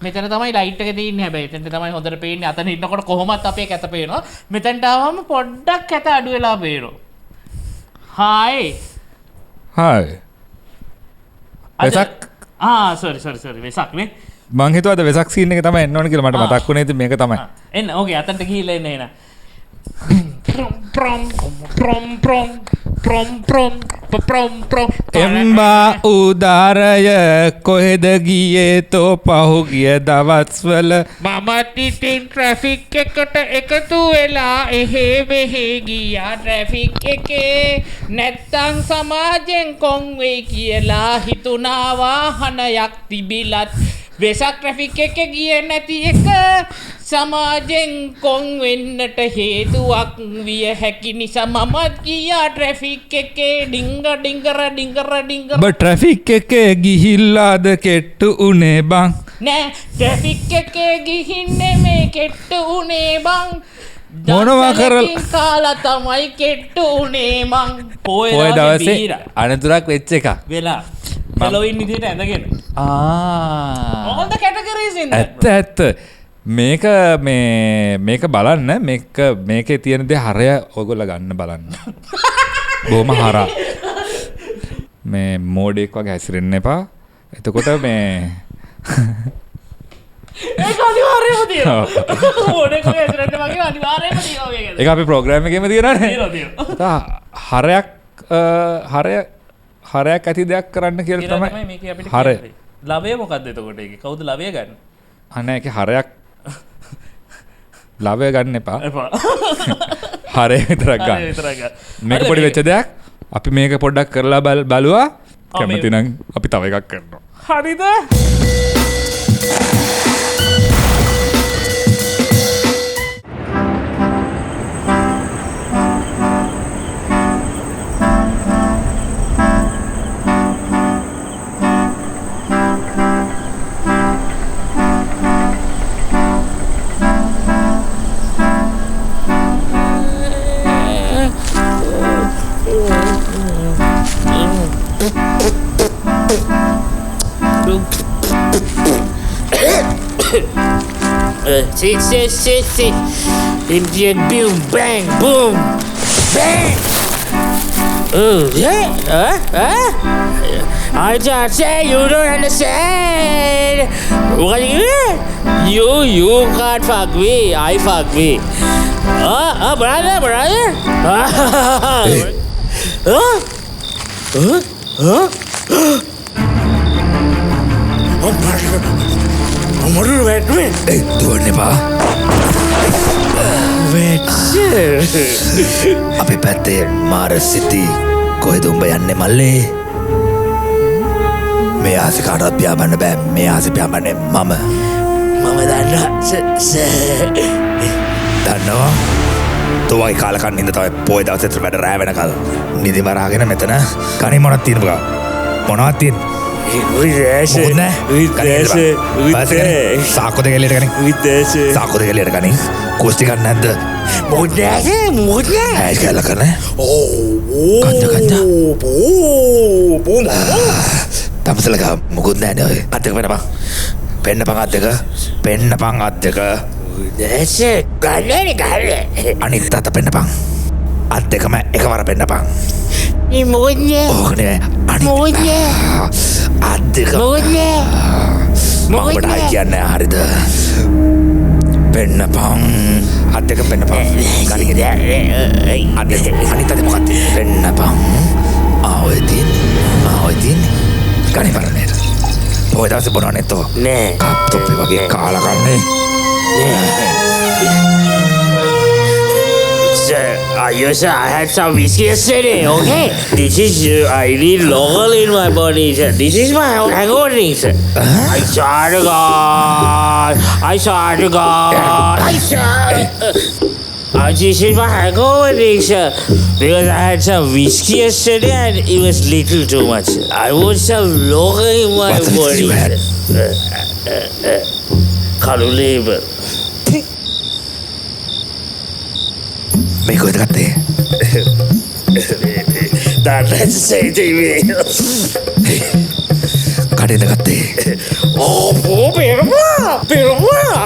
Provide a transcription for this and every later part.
මෙතන තමයි ලයිට් එක තියෙන්නේ හැබැයි එතනට තමයි හොඳට පේන්නේ අතන ඉන්නකොට කොහොමත් අපේ කැත පේනවා මෙතනට ආවම පොඩ්ඩක් කැත අඩු වෙලා පේනවා හායි වෙසක් සෝරි වෙසක් නේ මං හිතුවා වෙසක් සීන් එක තමයි එන්න ඕන කියලා මට මතක් වුණේ ඉතින් මේක තමයි එන්න ඕකේ අතනට ගිහිල්ලා එන්න එම්බා උදාරය කොහෙද ගියේ තෝ පහුගිය දවස්වල මමත් ඉතින් ට්‍රැෆික් එකට එකතු වෙලා එහෙ මෙහෙ ගියා ට්‍රැෆික් එකේ නැත්තම් සමාජෙන් කොන් වෙයි කියලා හිතුණා වාහනයක් තිබිලත් වෙසක් ට්‍රැෆික් එකේ ගියේ නැති එක සමාජෙන් කොන් වෙන්නට හේතුවක් විය හැකි නිසා මමත් ගියා ට්‍රැෆික් එකේ ඩිංගර බ ට්‍රැෆික් එකේ ගිහිල්ලාද කෙට්ටු උනේ බං නෑ ට්‍රැෆික් එකේ ගිහින්නේ මේ කෙට්ටු උනේ බං මොනවා කරලා කාලා තමයි කෙට්ටු උනේ මං පොය දවසේ අනතුරක් වෙච්ච එක වෙලා Halloween විදිහට ඇඳගෙන all the categories in that ඇත්ත මේක බලන්න මේකේ තියෙන දේ හරය ඔයගොල්ලෝ ගන්න බලන්න බොහොම හරා මේ මෝඩෙක් වගේ හැසිරෙන්න එපා එතකොට මේ ඒක අනිවාර්යයෙන්ම තියෙනවා මෝඩෙක් වගේ හැසිරෙන්න වගේ අනිවාර්යයෙන්ම තියෙනවා මේක ඒක අපි ප්‍රෝග්‍රෑම් එකේම තියෙනවානේ හරයක් ඇති දෙයක් කරන්න කියලා තමයි මේකේ අපිට හරය ලවය මොකද්ද එතකොට ඒකේ කවුද ලවය ගන්න අනේ ඒකේ හරයක් ලවය ගන්න එපා හරය විතරක් ගන්න මේක පොඩි වෙච්ච දෙයක් අපි මේක පොඩ්ඩක් කරලා බලුවා කැමති නම් අපි තව එකක් කරනවා හරිද See. Indian boom, bang, boom, bang. Oh, yeah. I just say you don't understand. What do you mean? You can't fuck me. I fuck me. Brother. What දුවන්න එපා අපි පැත්තේ මාර සිති කොහෙද උඹ යන්නේ මල්ලේ මේ ආසෙ කාටවත් පියාඹන්න බෑ මේ ආසෙ පියාඹන්නේ මම දන්නවා තුවයි කාලකන්නින්ද තමයි පොය දවසෙත් වැඩ රෑ වෙනකල් නිදි මරාගෙන මෙතන කණි මොනවද තියෙන බගා මොනවද තියෙන්නේ සාකෝ දෙක එළියට ගනින් සාකෝ දෙක එළියට ගනින් කුස්ති ගන්න නැද්ද මොකද ඇයි කියලා කරන්නේ කන්ද තමසලක මොකුත් නැහැ ඔය අත් දෙක පෙන්නපන් අත් දෙක අනිත් අත පෙන්නපන් අත් දෙකම එකවර පෙන්නපන් ඕකනේ අනිත් අත් දෙක මමට අයි කියන්නේ හරිද පෙන්නපන් අත් දෙක පෙන්නපන් අනිත් අත මොකක්ද පෙන්නපන් ආවෙදින් ගණි පරණයට ඔය දවසේ බොනවනේ තෝ නෑ කප්තොප්පි වගේ කාලා කන්නේ Sir, I had some whiskey yesterday, okay? This is, I need local in my body, sir. This is my hangover drink, sir. I swear to God. This is my hangover drink, sir. Because I had some whiskey yesterday and it was little too much. I want some local in my body, sir. Kalulable. මේක කොහෙද ගත්තේ? That's the same thing. කඩේද ගත්තේ? Oh, poor baby. අපිරුවා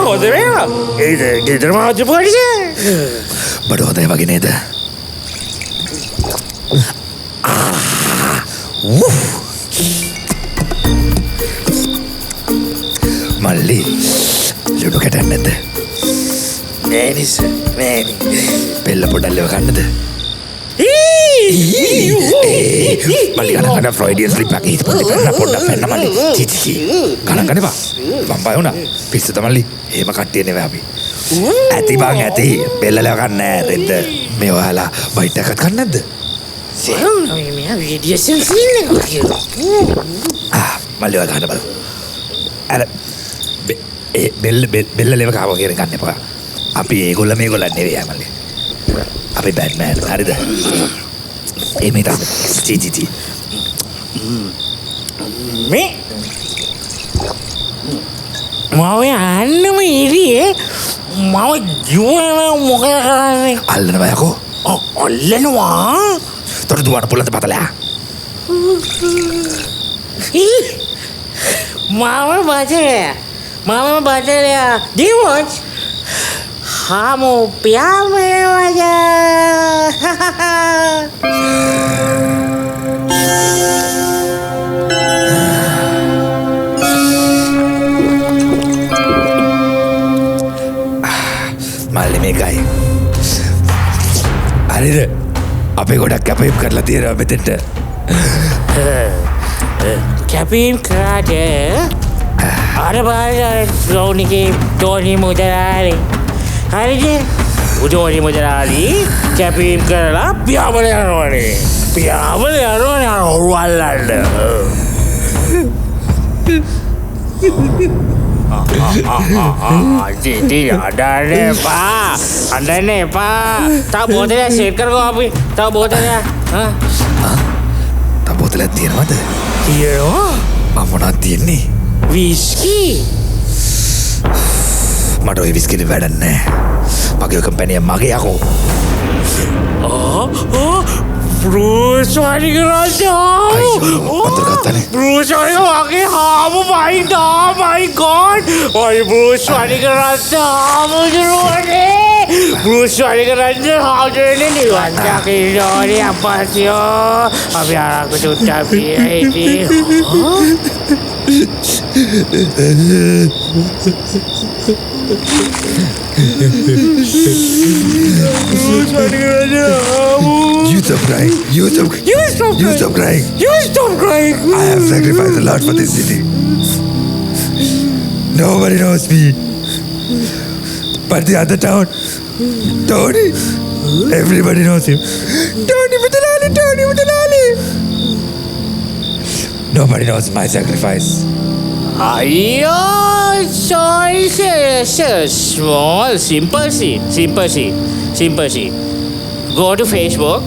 හොද වේවා ඒද ගෙදර මහත්තු පොඩිස බඩ හොඳයි වගේ නේද මල්ලි ලුණු කැටන්න නැද්ද නෑනිස නෑනි පෙල්ල පොඩල්ලව කන්නද මල්ලි ගන ෆ්‍රොයිඩියන් ස්ලිප් එකක් හිත පොඩි කරන්න පොඩ්ඩක් පෙන්න මල්ලි චිචි ගණන් ගන්නවා මම බය වුණා පිස්සුද මල්ලි එහෙම කට්ටිය නෙවෙයි අපි ඇති බං ඇති පෙල්ලලව කන්න නෑ රෙද්ද මේ ඔයාලා බයිට් එකක් කන්න නැද්ද මෙයා වීඩියෝසන් සීන් එක කියලා මල්ලි ඔයා ගන්න බලමු අර බෙල්ල ලෙව කාව කියන ගන්න එපා අපි ඒගොල්ල මේගොල්ලන් නෙවෙයි මල්ලි අපි බැට්මෑන් හරිද මේ චී මේ මම යන්නම ඉරියේ මම ජුවන මොකද කරන්නේ අල්ලනවා යකෝ අල්ලනවා තොර දුවන පුලත පතලයා මම බටලයා දිවොච් හාමු පියාමේ වජා මල්ලි මේකයි හරිද අපේ ගොඩක් කැපීම් කරලා තියෙනවා මෙතෙන්ට කැපීම් කරාට අර බාල රෝනිගේ ටෝනි මුදලාලි හරිද උටෝනි මුදලාලි කැපීම් කරලා පියාඹල යනවනේ පියාඹල යනවනේ අර ඔරුවල්ලන්න Jadi ada pak, ada nih pak. Tahu botolnya shaker kok api, tahu botolnya? තව බෝතලයක් තියෙනවද Iya, මම මොනවද තියෙන්නේ whisky. මට ඔය විස්කිට වැඩක් නැහැ මගේ කම්පැනි එක මගේ යකෝ Bruce Wayne kerja. වතුර ගත්තානේ Bruce Wayne pakai hamu my god. Wah Bruce Wayne kerja hamu jeruane. Bruce Wayne kerja hamu jeruane ni wajah kita ni apa sih yo? Abi aku tu tapi ini. You stop crying. You stop crying. I have sacrificed a lot for this city. Nobody knows me. But the other town, Tony, everybody knows him. Tony Mutalali. Nobody knows my sacrifice. Ayo, sorry, small, simple scene. Go to Facebook,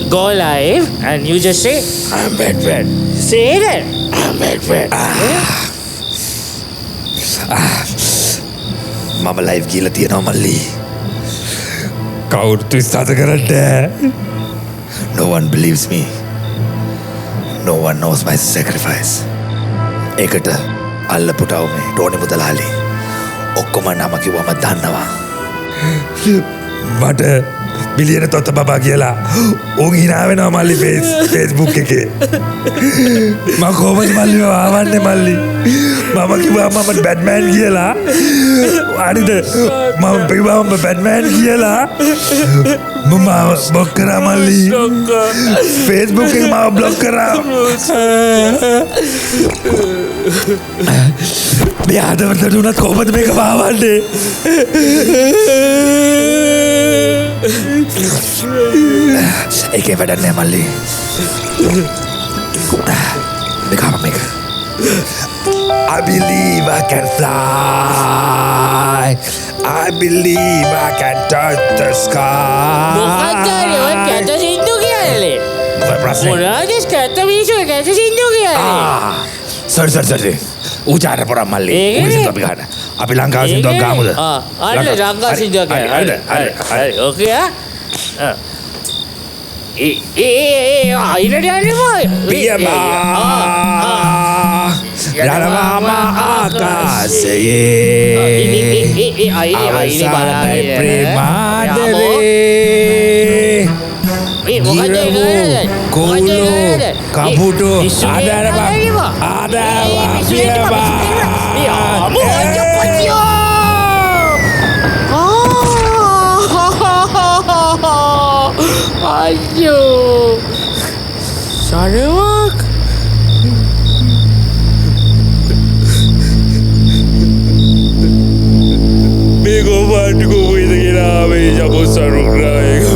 go live, and you just say, I'm Batman. Say that, I'm Batman. මම live කියලා තියෙනවා මල්ලි කවුරුත් විශ්වාස කරන්නේ No one believes me. No one knows my sacrifice. ඒකට අල්ලපුටව මේ Tony මුදලාලි ඔක්කොම නම කිව්වම දන්නවා මට බිලියන තොත්ත බබා කියලා උන් hina වෙනවා මල්ලි Facebook එකේ මම කොහොමද මල්ලි ආවන්නේ මල්ලි මම කිව්වා මම බැට්මෑන් කියලා හරිද මම කිව්වා මම බැට්මෑන් කියලා මම බ්ලොක් කරා මල්ලි Facebook එකේ මම බ්ලොක් කරා මේ ආදවන්ට උනත් කොහොමද මේක පාවන්නේ ඒකේ වැඩක් නෑ මල්ලි මේක I believe I can fly. I believe I can touch the sky. Bukan dari orang kata sindu kali. Bukan perasaan. Orang just kata bisu kata sindu kali. Sorry. Ujar pura mali. Ujar tapi kan. අපි ලංකාව සින්දුවක් ගාමුද? අන්න ලංකා සින්දුවක් හරි. හරි ඕකේ අයිනට යන්නවා යනවාම ආකාශයේ අවසානයි ප්‍රේමාදරේ කොල්ලෝ කපුටු ආදරවා අයියෝ සරවක් මේ ගොපාටි කොහොමද කියලා මේ ජපෝ සරුරායක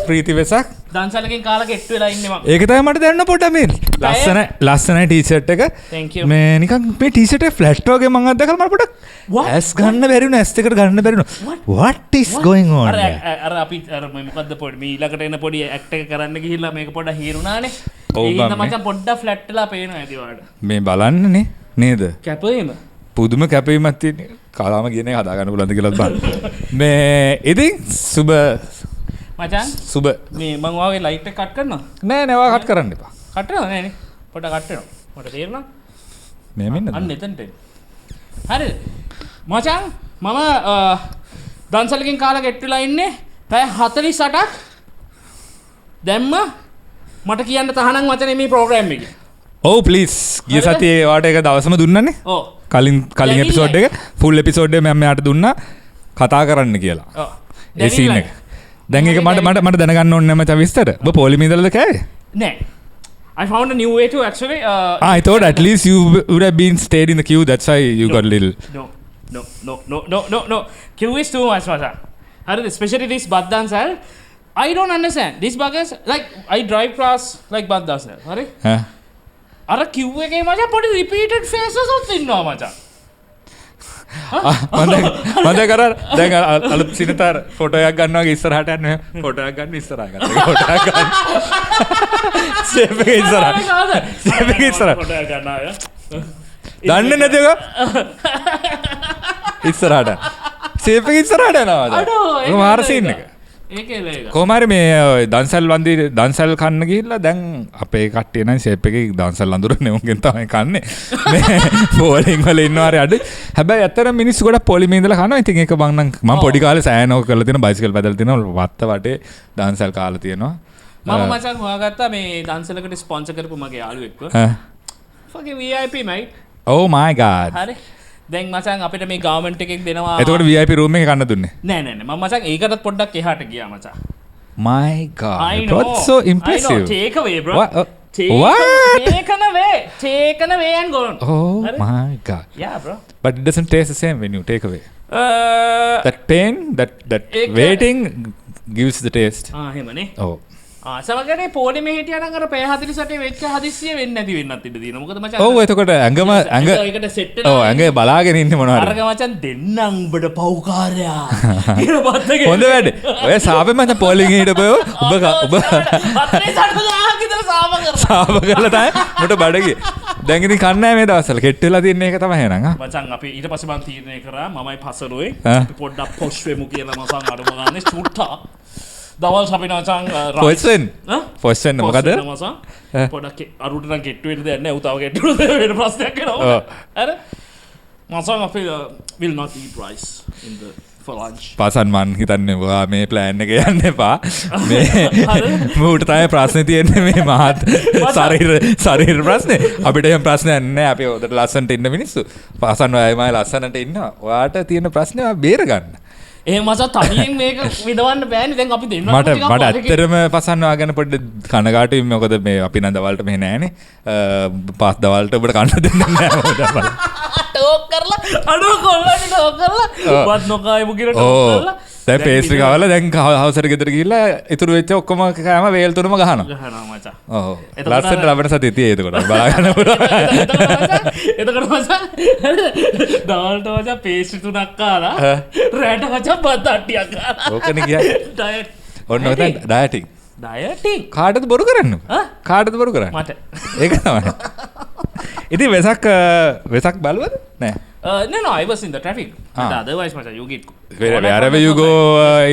ප්‍රීති වෙසක් දන්සලකින් කාලා කෙට්ටු වෙලා ඉන්නේ මම. ඒක තමයි මට දැනන්න පොඩ්ඩක් මේ ලස්සනයි ටී-ෂර්ට් එක. Thank you. මේ නිකන් මේ ටී-ෂර්ට් එක ෆ්ලැට් වගේ මම අද්දකලා මට පොඩ්ඩක් ඇස් ගන්න බැරි වුණා. ඇස් දෙකට ගන්න බැරි වුණා. What is going on? අර අපි අර මොකද්ද පොඩි මේ ඊළඟට එන පොඩි ඇක්ට් එක කරන්න ගිහිල්ලා මේක පොඩ්ඩක් හීරුණානේ. ඔව් ඒ හින්දා බම්මේ. මචං පොඩ්ඩක් ෆ්ලැට් වෙලා පේනවා ඇති වාට. මේ බලන්නනේ නේද? කැපවීම. පුදුම කැපීමක් තියෙන. කාලාම කියන එක හදා ගන්න පුළුවන්ද කියලාත් බලන්න. මේ ඉතින් සුබ මචං සුබ මේ මං ඔයාගේ ලයිට් එක කට් කරනවා. නෑ නෑ ඔයා කට් කරන්න එපා. කට් කරනවා නෑනේ. පොඩ්ඩක් කට් වෙනවා. මට තේරෙනවා. මේ මෙන්න අන්න එතනට. හරිද? මචං මම දන්සලකින් කාලා කෙට්ටුලා ඉන්නේ පැය 48ක් දැම්ම මට කියන්න තහනම් වචනේ මේ ප්‍රෝග්‍රෑම් එකේ. ඔව් ප්ලීස් ගිය සතියේ වාට එක දවසම දුන්නනේ. ඔව්. කලින් එපිසෝඩ් එක ෆුල් එපිසෝඩ් එක මම යාට දුන්නා කතා කරන්න කියලා. ඔව්. ඒ සීන් එක. දැන් ඒක මට දැනගන්න ඕනේ නැමෙත විස්තර. ඔබ පොලිමේ ඉඳලාද කෑවේ? නෑ. I found a new way to actually I thought at least you would have been stayed in the queue. That's why you got a little. No. Queue is too much, Masa. Hurry, especially this Baddansal. I don't understand. These buggers, like, I drive past, like, Baddansal. Hurry? Huh? Are queue again, Masa? Put repeated faces of thing now, Masa. මන්ද කර දැන් අලුත් සිනතර photo එකක් ගන්නවා වගේ ඉස්සරහට යන්න photo එකක් ගන්න ඉස්සරහට ගන්න ෆොටෝ එකක් ගන්න සේෆ් එක ඉස්සරහට සේෆ් එක ඉස්සරහට ෆොටෝ එකක් ගන්නවා දන්නේ නැතිව ඉස්සරහට සේෆ් එක ඉස්සරහට යනවා ඒක මාර සීන් එක ඒකේ ලේක කොහොම හරි මේ දන්සල් කන්න ගිහිල්ලා දැන් අපේ කට්ටිය නම් ෂේප් එකේ දන්සල් අඳුරන්නේ උන්ගෙන් තමයි කන්නේ මේ පොලිං වල ඉන්නවා හරි අඩු හැබැයි ඇත්තටම මිනිස්සු ගොඩක් පොලිමේ ඉඳලා කනවා ඉතින් ඒක මම පොඩි කාලේ සෑනෝක කරලා තියෙනවා බයිසිකල් පැදලා තියෙනවා වත්ත වටේ දන්සල් කාලා තියෙනවා මම මචං හොයාගත්තා මේ දන්සලකට ස්පොන්සර් කරපු මගේ යාළුවෙක්ව fucking VIP mate oh my god හරි දැන් මචං අපිට මේ ගවර්න්මන්ට් එකෙන් දෙනවා එතකොට VIP room එකේ කන්න දුන්නේ නෑ මම මචං ඒකටත් පොඩ්ඩක් එහාට ගියා මචං my god I know that's so impressive I know take away bro what? What? Take away and go on. Oh my god. Yeah, bro. But it doesn't taste the same when you take away. That pain, that waiting gives the taste. එහෙමනේ. Oh. සමගනේ පොලිමේ හිටියා නම් අර පැය 48 වෙච්ච හදිස්සිය වෙන්නේ නැති වෙන්නත් ඉඩ තියෙනවා. මොකද මචං ඔව් එතකොට ඇඟ ඒකට සෙට් වෙනවා. ඔව් ඇඟ බලාගෙන ඉන්නේ මොනවද? අරක මචං දෙන්නම් උඹට පව්කාරයා. ඊට පස්සේ හොඳ වැඩ. ඔය සාපේ මචං පොලිං හිටපොය ඔබ අතේ සටගාක් විතර සාප කරලා. සාප කරලා තමයි මට බඩගිය. දැන් ඉතින් කන්නේ නැහැ මේ දවස්වල. කෙට් වෙලා තියෙන එක තමයි එහෙනම් ආ. මචං අපි ඊට පස්සේ මම තීරණය කරා මමයි පසරුවේ අපි පොඩ්ඩක් පොෂ් වෙමු කියලා මචං අරම ගන්නේ චුට්ටා. දවල් අපි නචං පොස්ෙන් මොකද පොඩක් අරුට නම් කෙට්ටු වෙන්න දෙයක් නැහැ. උතාව කෙට්ටු වෙන ප්‍රශ්නයක් එනවා. අර මචං අපි will not eat rice in the for lunch. පාසන් මන් හිතන්නේ ඔයා මේ ප්ලෑන් එක යන්න එපා. මේ මූට තමයි ප්‍රශ්නේ තියෙන්නේ මේ මහත් ශරීර ප්‍රශ්නේ. අපිට එහෙම ප්‍රශ්නයක් නැහැ. අපි උදේට ලස්සනට ඉන්න මිනිස්සු. පාසන් ඔයමයි ලස්සනට ඉන්නවා. ඔයාට තියෙන ප්‍රශ්නේ ඔයා බේර ගන්න. එහෙම මචං තනියෙන් මේක විදවන්න බෑනේ. දැන් අපි දෙන්නා මට ඇත්තටම පසන්න ඔයාගෙන පොඩ්ඩ කනගාටුයි. මොකද මේ අපි නම් දවල්ට මෙහෙ නැහනේ. පාස් දවල්ට ඔබට කන්න දෙන්නේ නැහැ මොකද බලන්න. ටෝක් කරලා අඩුව කොල්ලන්ට ටෝක් කරලා වත් නොකායමු කියලා ටෝක් කරලා දැන් පේස්ට්‍රි කවලා දැන් හවසට ගෙදර ගිහිල්ලා ඉතුරු වෙච්ච ඔක්කොම කෑම වේල් තුනම ගහනවා මචං. ඔව් ලස්සනට ලබන සතිය තියෙයි එතකොට බලා ගන්න පුළුවන්. එතකොට මචං දවල්ට මචං පේස්ට්‍රි 3ක් කාලා රැට මචං බත් අට්ටියක් කාලා. ඕකනේ කියන්නේ. ඩයට්. ඔන්න ඔතන ඩයටින්. ඩයටින්. කාටද බොරු කරන්නේ? කාටද බොරු කරන්නේ? මට. ඒක තමයි. ඉතින් වෙසක් බලුවද? නෑ. No, I was in the traffic. Otherwise, macha, you get. Wherever you go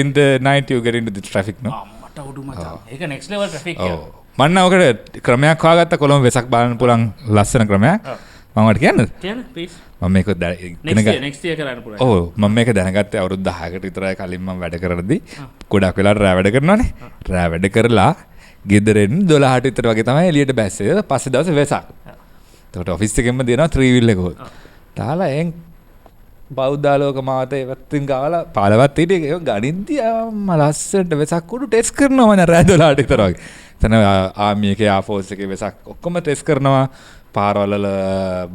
in the night, you get into the traffic, no? මට උඩු මචං. ඒක next level traffic එක. මන්න ඔකට ක්‍රමයක් හොයාගත්ත කොළඹ වෙසක් බලන්න පුළුවන් ලස්සන ක්‍රමයක්. මම ඔයාලට කියන්නද? කියන්න please. මම මේක next year කරන්න පුළුවන්. ඔව් මම මේක දැනගත්තේ අවුරුදු 10කට විතරයි කලින් මම වැඩ කරද්දී ගොඩක් වෙලාවට රෑ වැඩ කරනවානේ. රෑ වැඩ කරලා ගෙදරින් 12ට විතර වගේ තමයි එළියට බැස්සේ. පස්සේ දවසේ වෙසක්. එතකොට ඔෆිස් එකෙන්ම දෙනවා 3 wheel එක. තාලා එන් බෞද්ධාලෝක මාතේ වත්තින් ගාලා පාලවත් හිටියේ ඒක ගණින්දී ලස්සනට වෙසක් උඩු ටෙස්ට් කරනවා මම රෑ 12ට විතර වගේ. එතන ආමි එකේ ආෆෝස් එකේ වෙසක් ඔක්කොම ටෙස්ට් කරනවා. පාරවල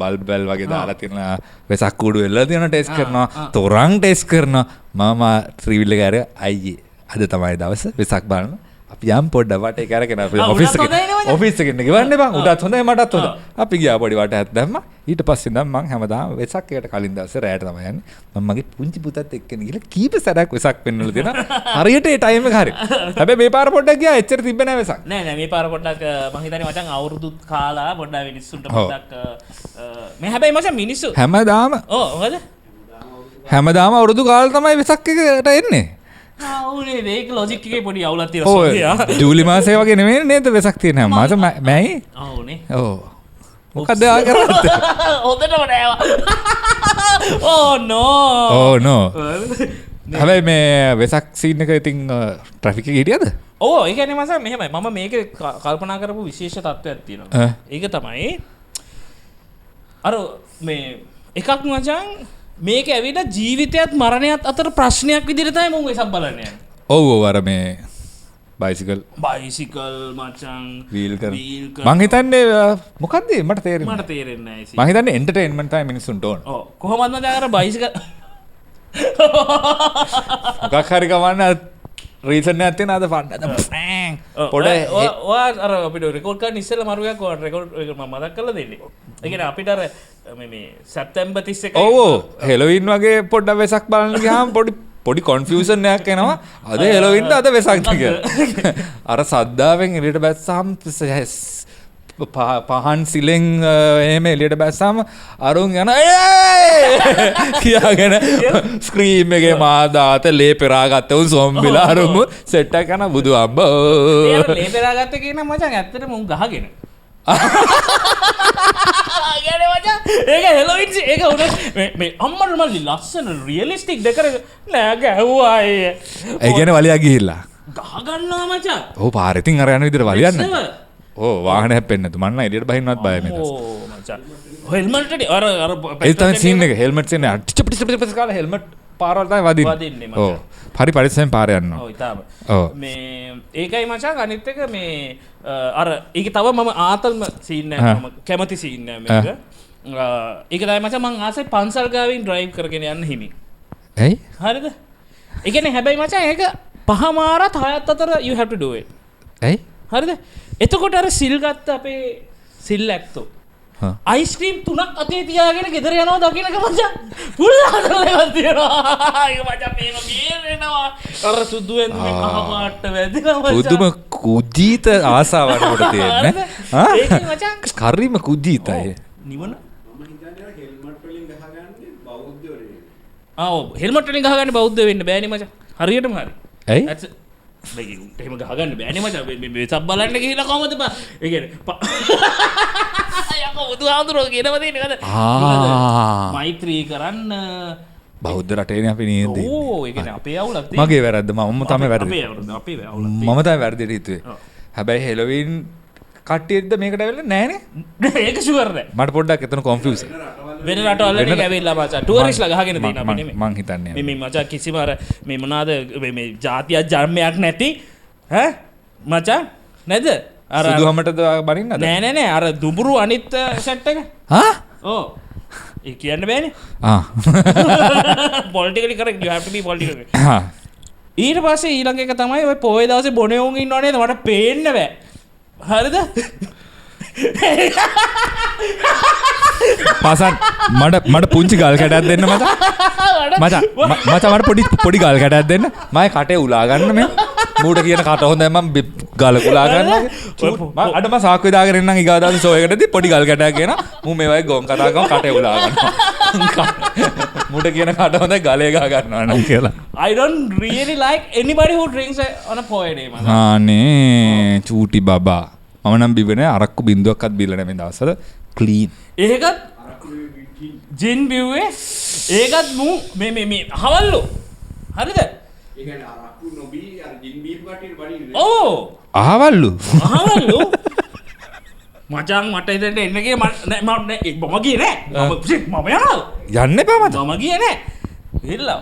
බල්බ් බෙල් වගේ දාලා තියෙන වෙසක් උඩු වෙලා තියෙන ටෙස්ට් කරනවා. තොරන් ටෙස්ට් කරනවා. මම 3 wheel එක ඇර අයියේ අද තමයි දවස වෙසක් බලන්න. අපි යම් පොඩ්ඩක් වටේ කරගෙන අපි ඔෆිස් එකේ ගෙවන්න බං උඩත් හොඳයි මටත් හොඳයි. අපි ගියා පොඩි වටයක් දැම්මා. ඊට පස්සේ නම් මං හැමදාම වෙසක් එකට කලින් දවසේ රැයට තමයි යන්නේ. මම මගේ පුංචි පුතත් එක්කගෙන ගිහලා කීප සැරයක් වෙසක් පෙන්වලා දෙනවා. හරියට ඒ ටයිම් එක හරි. හැබැයි මේ පාර පොඩ්ඩක් ගියා එච්චර තිබ්බේ නැහැ වෙසක්. නෑ මේ පාර පොඩ්ඩක් මං හිතන්නේ මචං අවුරුදුත් කාලා පොඩ්ඩක් මිනිස්සුන්ට පොඩ්ඩක් මේ හැබැයි මචං මිනිස්සු හැමදාම මොකද? හැමදාම අවුරුදු කාලා තමයි වෙසක් එකට එන්නේ. ආවුනේ මේක ලොජික් එකේ පොඩි අවුලක් තියෙනවා. ජූලි මාසේ වගේ නෙමෙයි නේද වෙසක් තියෙන හැම මාස මැයි. ආවුනේ. ඔව්. මොකද ආ කරන්නේ? හොඳටම නෑවා. Oh no. Oh no. හැබැයි මේ වෙසක් සීන් එක ඉතින් ට්‍රැෆික් එකේ හිටියද? ඔව් ඒ කියන්නේ මම මෙහෙමයි. මම මේකේ කල්පනා කරපු විශේෂ තත්ත්වයක් තියෙනවා. ඒක තමයි අර මේ එකක් මචං මේක ඇවිල්ලා ජීවිතයත් මරණයත් අතර ප්‍රශ්නයක් විදිහට තමයි මම වෙසක් බලන්න යන්නේ. ඔව් ඔව් අර මේ බයිසිකල් මචං වීල් කර මං හිතන්නේ මොකද්ද මට තේරෙන්නේ මට තේරෙන්නේ නැහැ. මං හිතන්නේ එන්ටර්ටේන්මන්ට් තමයි මිනිස්සුන්ට ඕන. ඔව් කොහොමද මම අර බයිසිකල් මොකක් හරි ගමන්න රීසන් එකක් තියෙන අද ෆන්න පොඩ ඔයා අර අපිට රෙකෝඩ් කරන්න ඉස්සෙල්ලා මරුවක් ඔයා රෙකෝඩ් මම මතක් කරලා දෙන්නේ. ඒ කියන්නේ අපිට අර මේ සැප්තැම්බර් 31 ඔව් හෙලෝවින් වගේ පොඩ්ඩක් වෙසක් බලන්න ගියාම පොඩි කොන්ෆියුෂන් එකක් එනවා. අද හෙලෝවින්ද අද වෙසක්ද කියලා. අර සද්දාවෙන් එළියට බැස්සාම පහන් සිලෙන් එහෙම එළියට බැස්සාම අරුන් යන කියාගෙන ස්ක්‍රීම් එකේ මාදාත ලේ පෙරාගත්ත උන් සොම්බිලා අරුන් සෙට් එක කරන බුදු අම්බෝ ලේ පෙරාගත්ත කියන මචං ඇත්තටම උන් ගහගෙන ඒක හෙලෝවින් ඒක උනේ මේ අම්මට මල්ලි ලස්සන රියලිස්ටික් දෙකර නෑ ගැහුවා ඒ කියන්නේ වලියා ගිහිල්ලා ගහ ගන්නවා මචං ඔව් පාරේ ඉතින් අර යන විදිහට වලියන්න ඕ වාහන හැප්පෙන්නේ නැතු මන්න එළියට බහින්නවත් බයයි මේක ඕ මචං හෙල්මට් එක අර ඒ තමයි සීන් එක හෙල්මට් සීන් එක ටිචපිට කාලා හෙල්මට් පාරවල් තමයි වදින්නේ මචං ඔව් හරි පරිස්සමෙන් පාරේ යනවා ඔව් ඉතාලම ඔව් මේ ඒකයි මචං අනිත් එක මේ අර ඒක තව මම ආතල්ම සීන් එක මම කැමති සීන් එක මේක ඒක තමයි මචං මං ආසයි පන්සල් ගාවින් ඩ්‍රයිව් කරගෙන යන්න හිමි ඇයි හරිද ඒ කියන්නේ හැබැයි මචං ඒක පහමාරත් හයත් අතර you have to do it ඇයි හරිද එතකොට අර සිල් ගත්ත අපේ සිල් ඇත්තෝ අයිස්ක්‍රීම් 3ක් අතේ තියාගෙන ගෙදර යනවා දකින්නක මචං පුල් ආදරයක් තියෙනවා ඒක මචං මේව බේරෙනවා අර සුදු වෙන්නේ කහ පාට වැදිනවා මචං පුදුම කුජීත ආසාවක් උඩ තියෙන්නේ ඒක මචං කරීම කුජීතයි නිවන හෙල්මට් වලින් ගහගන්නේ බෞද්ධ වෙන්න බෑනේ මචං හරියටම හරි ඇයි එහෙම ගහගන්න බෑනේ මචං මේ සබ් බලන්න ගිහිල්ලා කොහමද ඒ කියන්නේ යකෝ බුදුහාමුදුරුවෝ කියනවා තියෙන්නේ නේද මෛත්‍රී කරන්න බෞද්ධ රටේනේ අපි නේද ඕ ඒ කියන්නේ අපේ අවුලක් තියෙනවා මගේ වැරද්ද මම තමයි වැරදි අපේ අවුලක් මම තමයි වැරදිට හිතුවේ හැබැයි හෙලෝවින් කට්ටියද මේකට ඇවිල්ලා නැහනේ ඒක ෂුවර් නෑ මට පොඩ්ඩක් එතන කොන්ෆියුස් වෙන රටවල් වලින් ඇවිල්ලා මචං ටුවරිස්ට්ලා ගහගෙන තියෙනවා අපි නෙමෙයි මං හිතන්නේ මේ මචං කිසිම අර මේ මොනවාද මේ ජාතියක් ජර්මයක් නැති ඈ මචං නේද සුදුහමටද බනින්නද නෑ අර දුඹුරු අනිත් සෙට් එක හා ඕ ඒ කියන්න බෑනේ. Politically correct, you have to be politically correct. ඊට පස්සේ ඊළඟ එක තමයි ඔය පොයේ දවසේ බොනේ උන් ඉන්නව නේද? මට පේන්න බෑ. හරිද? පාසන් මට පුංචි ගල් කැටයක් දෙන්න මචං මට පොඩි ගල් කැටයක් දෙන්න මම කටේ උලා ගන්න මේ මූට කියන කට හොඳයි මම ගල උලා ගන්න අඩ මම සාක්කුවේ දාගෙන ඉන්නම් ඊගා දවසේ ෂෝ එකකදී පොඩි ගල් කැටයක් ගෙන මම මේ වගේ ගොන් කතා කරන කටේ උලා ගන්නවා මූට කියන කට හොඳයි ගලේ ගා ගන්නවා නම් කියලා I don't really like anybody who drinks on a poet day man. අනේ චූටි බබා මම නම් බිවනේ අරක්කු බින්දුවක්වත් බිල්ල නැහැ මේ දවස්වල ක්ලීන් ඒකත් ජින් බිව්වේ ඒකත් මු මේ අහවල්ලු හරිද ඒ කියන්නේ අරක්කු නොබී අර ජින් බීප් කටියට බඩින්නේ ඕ අහවල්ලු මචං මට ඉතින් එන්න ගියේ මම ගියේ නෑ මම යන්න එපා මචං මම ගියේ නෑ ඉල්ලව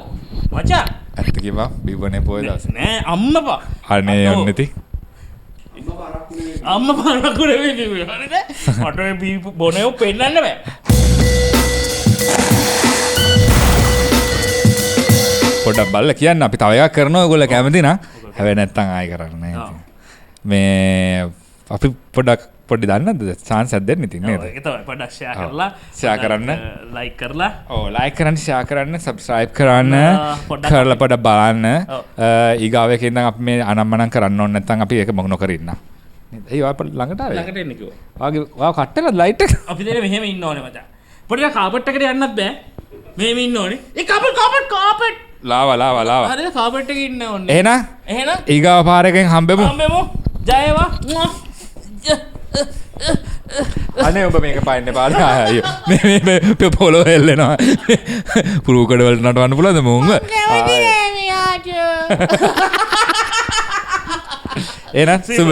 මචං ඇත්ත කිව්වා බිවනේ පොය දවසේ නෑ අම්මපා අනේ යන්න ඉතින් අම්ම පාරක්කු නෙවෙයි බිව්වේ හරිද මට ඔය බීප් බොනේ පෙන්නන්න බෑ පොඩ්ඩක් බලලා කියන්න අපි තව එකක් කරනවා ඔයගොල්ලෝ කැමති නම් හැබැයි නැත්තම් ආයෙ කරන්නේ මේ අපි පොඩි දන්නද chance එකක් දෙන්න ඉතින් නේද ඒක තමයි පොඩ්ඩක් share කරන්න like කරලා like කරන්න share කරන්න subscribe කරන්න කරලා පොඩ්ඩක් බලන්න ඊගාව එකේ ඉඳන් අපි මේ අනම්මනම් කරන්න ඕනේ නැත්තම් අපි ඒක මොක නොකර ඉන්න නේද ඒ වාප ළඟට ආවේ ළඟට එන්න කිව්වා වාගේ වාව කට්ටලා ලයිට් එක අපි දෙන්නේ මෙහෙම ඉන්න ඕනේ මචං පොඩ්ඩක් කාපට් එකට යන්නත් බෑ මෙහෙම ඉන්න ඕනේ ඒ කාපට් ලාවා හරිද කාපට් එකේ ඉන්න ඕනේ එහෙනම් ඊගාව පාරකින් හම්බෙමු ජයවා අනේ ඔබ මේක පාන්නේ පාරේ අයියෝ මේ පොළොව හෙල්ලෙනවා පුරුකඩ වලට නටවන්න පුළුවන්ද මොංග එහෙනම් සුබ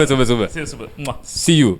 See you.